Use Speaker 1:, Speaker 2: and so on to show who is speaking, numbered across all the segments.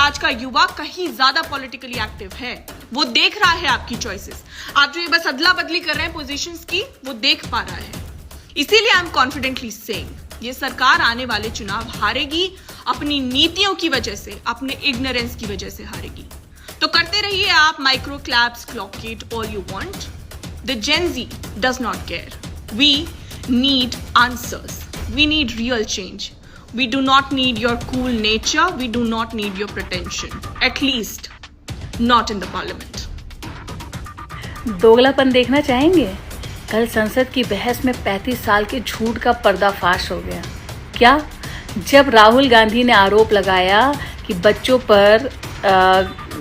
Speaker 1: आज का युवा कहीं ज्यादा पॉलिटिकली एक्टिव है। वो देख रहा है आपकी चॉइसेस। आप जो ये बस अदला बदली कर रहे हैं पोजीशंस की, वो देख पा रहा है। इसीलिए आई एम कॉन्फिडेंटली सेइंग ये सरकार आने वाले चुनाव हारेगी, अपनी नीतियों की वजह से, अपने इग्नोरेंस की वजह से हारेगी। तो करते रहिए आप micro claps, clock it all you want. The Gen Z does not care. We need answers. We need real change. We do not need your cool nature. We do not need your pretension. At least, not in the parliament.
Speaker 2: दोगलापन देखना चाहेंगे? कल संसद की बहस में 35 साल के झूठ का पर्दाफाश हो गया। क्या? जब राहुल गांधी ने आरोप लगाया कि बच्चों पर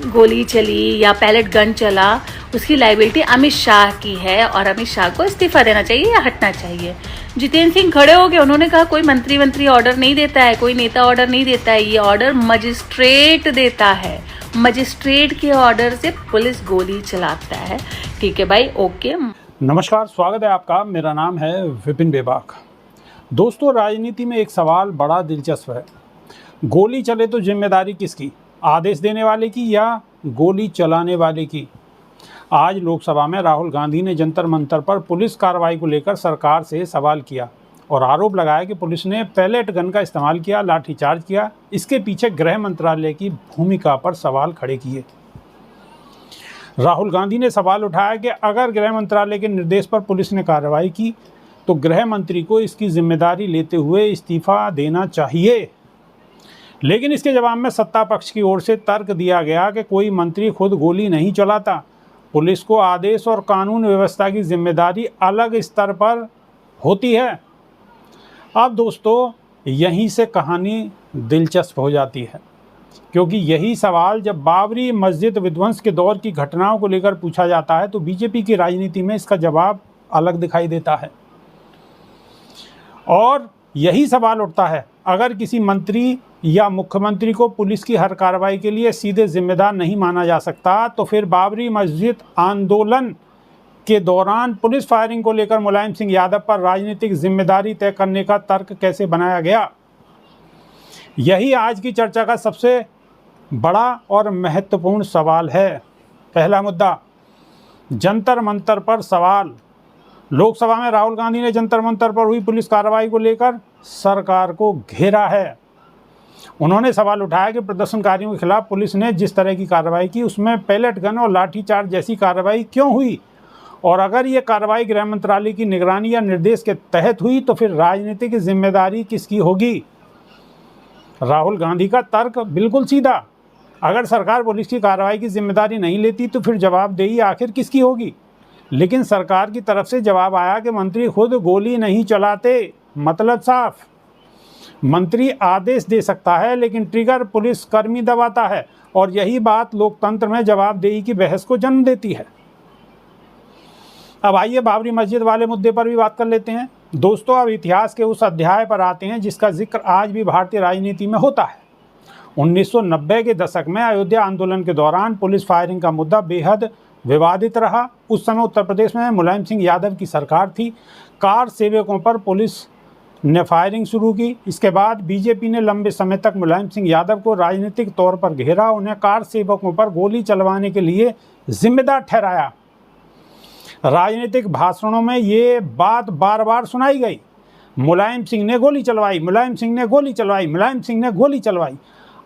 Speaker 2: गोली चली या पैलेट गन चला, उसकी लाइबिलिटी अमित शाह की है और अमित शाह को इस्तीफा देना चाहिए या हटना चाहिए। जितेंद्र सिंह खड़े हो गए, उन्होंने कहा कोई मंत्री ऑर्डर नहीं देता है, कोई नेता ऑर्डर नहीं देता है, ये ऑर्डर मजिस्ट्रेट देता है। मजिस्ट्रेट के ऑर्डर से पुलिस गोली चलाता है। ठीक है भाई, ओके।
Speaker 3: नमस्कार, स्वागत है आपका। मेरा नाम है विपिन बेबाक। दोस्तों, राजनीति में एक सवाल बड़ा दिलचस्प है। गोली चले तो जिम्मेदारी किसकी? आदेश देने वाले की या गोली चलाने वाले की? आज लोकसभा में राहुल गांधी ने जंतर मंतर पर पुलिस कार्रवाई को लेकर सरकार से सवाल किया और आरोप लगाया कि पुलिस ने पैलेट गन का इस्तेमाल किया, लाठीचार्ज किया। इसके पीछे गृह मंत्रालय की भूमिका पर सवाल खड़े किए। राहुल गांधी ने सवाल उठाया कि अगर गृह मंत्रालय के निर्देश पर पुलिस ने कार्रवाई की तो गृह मंत्री को इसकी जिम्मेदारी लेते हुए इस्तीफा देना चाहिए। लेकिन इसके जवाब में सत्ता पक्ष की ओर से तर्क दिया गया कि कोई मंत्री खुद गोली नहीं चलाता, पुलिस को आदेश और कानून व्यवस्था की जिम्मेदारी अलग स्तर पर होती है। अब दोस्तों, यहीं से कहानी दिलचस्प हो जाती है, क्योंकि यही सवाल जब बाबरी मस्जिद विध्वंस के दौर की घटनाओं को लेकर पूछा जाता है तो बीजेपी की राजनीति में इसका जवाब अलग दिखाई देता है। और यही सवाल उठता है, अगर किसी मंत्री या मुख्यमंत्री को पुलिस की हर कार्रवाई के लिए सीधे जिम्मेदार नहीं माना जा सकता, तो फिर बाबरी मस्जिद आंदोलन के दौरान पुलिस फायरिंग को लेकर मुलायम सिंह यादव पर राजनीतिक जिम्मेदारी तय करने का तर्क कैसे बनाया गया? यही आज की चर्चा का सबसे बड़ा और महत्वपूर्ण सवाल है। पहला मुद्दा, जंतर मंतर पर सवाल। लोकसभा में राहुल गांधी ने जंतर मंतर पर हुई पुलिस कार्रवाई को लेकर सरकार को घेरा है। उन्होंने सवाल उठाया कि प्रदर्शनकारियों के खिलाफ पुलिस ने जिस तरह की कार्रवाई की उसमें पैलेट गन और लाठीचार्ज जैसी कार्रवाई क्यों हुई, और अगर ये कार्रवाई गृह मंत्रालय की निगरानी या निर्देश के तहत हुई तो फिर राजनीतिक जिम्मेदारी किसकी होगी? राहुल गांधी का तर्क बिल्कुल सीधा, अगर सरकार पुलिस की कार्रवाई की जिम्मेदारी नहीं लेती तो फिर जवाबदेही आखिर किसकी होगी? लेकिन सरकार की तरफ से जवाब आया कि मंत्री खुद गोली नहीं चलाते। मतलब साफ, मंत्री आदेश दे सकता है लेकिन ट्रिगर पुलिस कर्मी दबाता है, और यही बात लोकतंत्र में जवाबदेही की बहस को जन्म देती है। अब आइए बाबरी मस्जिद वाले मुद्दे पर भी बात कर लेते हैं। दोस्तों, अब इतिहास के उस अध्याय पर आते हैं जिसका जिक्र आज भी भारतीय राजनीति में होता है। 1990 के दशक में अयोध्या आंदोलन के दौरान पुलिस फायरिंग का मुद्दा बेहद विवादित रहा। उस समय उत्तर प्रदेश में मुलायम सिंह यादव की सरकार थी। कार सेवकों पर पुलिस ने फायरिंग शुरू की। इसके बाद बीजेपी ने लंबे समय तक मुलायम सिंह यादव को राजनीतिक तौर पर घेरा, उन्हें कार सेवकों पर गोली चलवाने के लिए जिम्मेदार ठहराया। राजनीतिक भाषणों में ये बात बार बार सुनाई गई, मुलायम सिंह ने गोली चलवाई, मुलायम सिंह ने गोली चलवाई, मुलायम सिंह ने गोली चलवाई।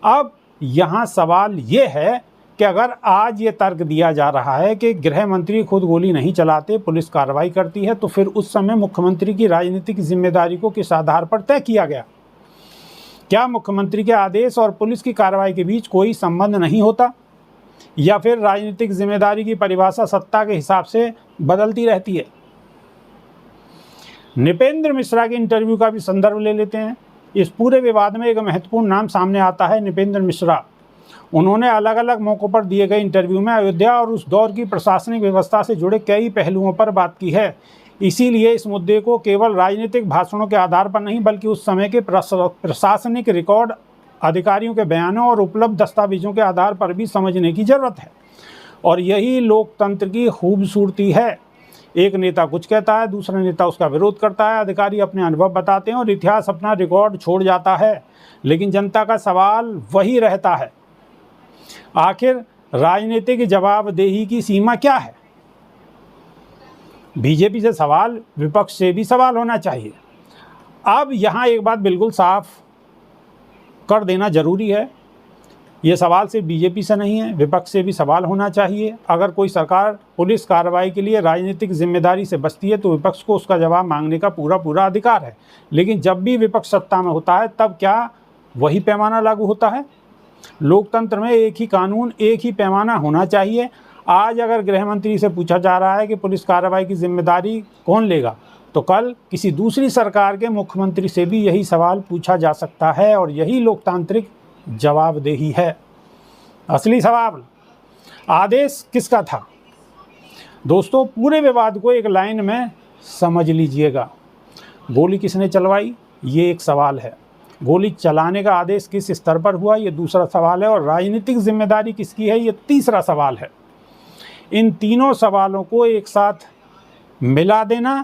Speaker 3: अब यहाँ सवाल ये है कि अगर आज ये तर्क दिया जा रहा है कि गृह मंत्री खुद गोली नहीं चलाते, पुलिस कार्रवाई करती है, तो फिर उस समय मुख्यमंत्री की राजनीतिक जिम्मेदारी को किस आधार पर तय किया गया? क्या मुख्यमंत्री के आदेश और पुलिस की कार्रवाई के बीच कोई संबंध नहीं होता, या फिर राजनीतिक जिम्मेदारी की परिभाषा सत्ता के हिसाब से बदलती रहती है? नृपेंद्र मिश्रा के इंटरव्यू का भी संदर्भ ले लेते हैं। इस पूरे विवाद में एक महत्वपूर्ण नाम सामने आता है, नृपेंद्र मिश्रा। उन्होंने अलग अलग मौक़ों पर दिए गए इंटरव्यू में अयोध्या और उस दौर की प्रशासनिक व्यवस्था से जुड़े कई पहलुओं पर बात की है। इसीलिए इस मुद्दे को केवल राजनीतिक भाषणों के आधार पर नहीं, बल्कि उस समय के प्रशासनिक रिकॉर्ड, अधिकारियों के बयानों और उपलब्ध दस्तावेजों के आधार पर भी समझने की ज़रूरत है। और यही लोकतंत्र की खूबसूरती है। एक नेता कुछ कहता है, दूसरा नेता उसका विरोध करता है, अधिकारी अपने अनुभव बताते हैं और इतिहास अपना रिकॉर्ड छोड़ जाता है, लेकिन जनता का सवाल वही रहता है। आखिर राजनीतिक जवाबदेही की सीमा क्या है? बीजेपी से सवाल, विपक्ष से भी सवाल होना चाहिए। अब यहाँ एक बात बिल्कुल साफ कर देना जरूरी है, ये सवाल सिर्फ बीजेपी से नहीं है, विपक्ष से भी सवाल होना चाहिए। अगर कोई सरकार पुलिस कार्रवाई के लिए राजनीतिक जिम्मेदारी से बचती है तो विपक्ष को उसका जवाब मांगने का पूरा अधिकार है। लेकिन जब भी विपक्ष सत्ता में होता है तब क्या वही पैमाना लागू होता है? लोकतंत्र में एक ही कानून, एक ही पैमाना होना चाहिए। आज अगर गृह मंत्री से पूछा जा रहा है कि पुलिस कार्रवाई की जिम्मेदारी कौन लेगा, तो कल किसी दूसरी सरकार के मुख्यमंत्री से भी यही सवाल पूछा जा सकता है और यही लोकतांत्रिक जवाबदेही है। असली सवाल, आदेश किसका था? दोस्तों, पूरे विवाद को एक लाइन में समझ लीजिएगा। गोली किसने चलवाई, ये एक सवाल है। गोली चलाने का आदेश किस स्तर पर हुआ, ये दूसरा सवाल है। और राजनीतिक जिम्मेदारी किसकी है, ये तीसरा सवाल है। इन तीनों सवालों को एक साथ मिला देना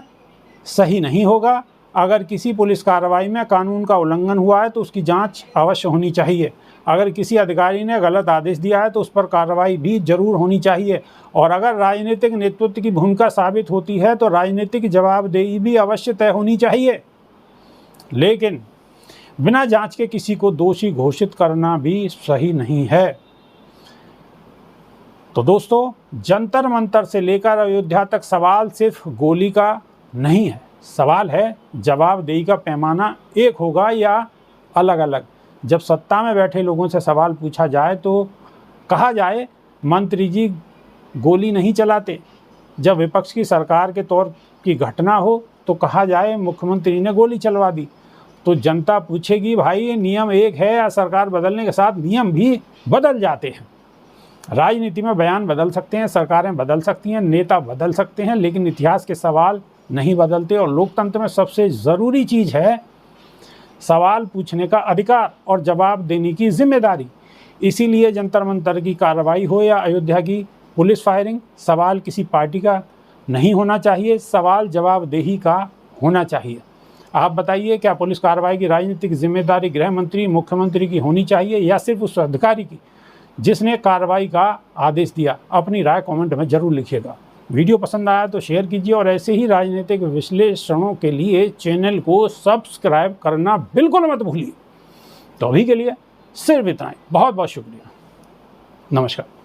Speaker 3: सही नहीं होगा। अगर किसी पुलिस कार्रवाई में कानून का उल्लंघन हुआ है तो उसकी जांच अवश्य होनी चाहिए। अगर किसी अधिकारी ने गलत आदेश दिया है तो उस पर कार्रवाई भी जरूर होनी चाहिए। और अगर राजनीतिक नेतृत्व की भूमिका साबित होती है तो राजनीतिक जवाबदेही भी अवश्य तय होनी चाहिए। लेकिन बिना जांच के किसी को दोषी घोषित करना भी सही नहीं है। तो दोस्तों, जंतर मंतर से लेकर अयोध्या तक सवाल सिर्फ गोली का नहीं है, सवाल है जवाबदेही का पैमाना एक होगा या अलग अलग। जब सत्ता में बैठे लोगों से सवाल पूछा जाए तो कहा जाए मंत्री जी गोली नहीं चलाते। जब विपक्ष की सरकार के तौर की घटना हो तो कहा जाए मुख्यमंत्री ने गोली चलवा दी। तो जनता पूछेगी भाई ये नियम एक है या सरकार बदलने के साथ नियम भी बदल जाते हैं? राजनीति में बयान बदल सकते हैं, सरकारें बदल सकती हैं, नेता बदल सकते हैं, लेकिन इतिहास के सवाल नहीं बदलते। और लोकतंत्र में सबसे ज़रूरी चीज़ है सवाल पूछने का अधिकार और जवाब देने की जिम्मेदारी। इसीलिए जंतर मंतर की कार्रवाई हो या अयोध्या की पुलिस फायरिंग, सवाल किसी पार्टी का नहीं होना चाहिए, सवाल जवाबदेही का होना चाहिए। आप बताइए, क्या पुलिस कार्रवाई की राजनीतिक जिम्मेदारी गृह मंत्री, मुख्यमंत्री की होनी चाहिए या सिर्फ उस अधिकारी की जिसने कार्रवाई का आदेश दिया? अपनी राय कमेंट में जरूर लिखिएगा। वीडियो पसंद आया तो शेयर कीजिए और ऐसे ही राजनीतिक विश्लेषणों के लिए चैनल को सब्सक्राइब करना बिल्कुल मत भूलिए। तो अभी के लिए सिर्फ इतना ही। बहुत बहुत शुक्रिया। नमस्कार।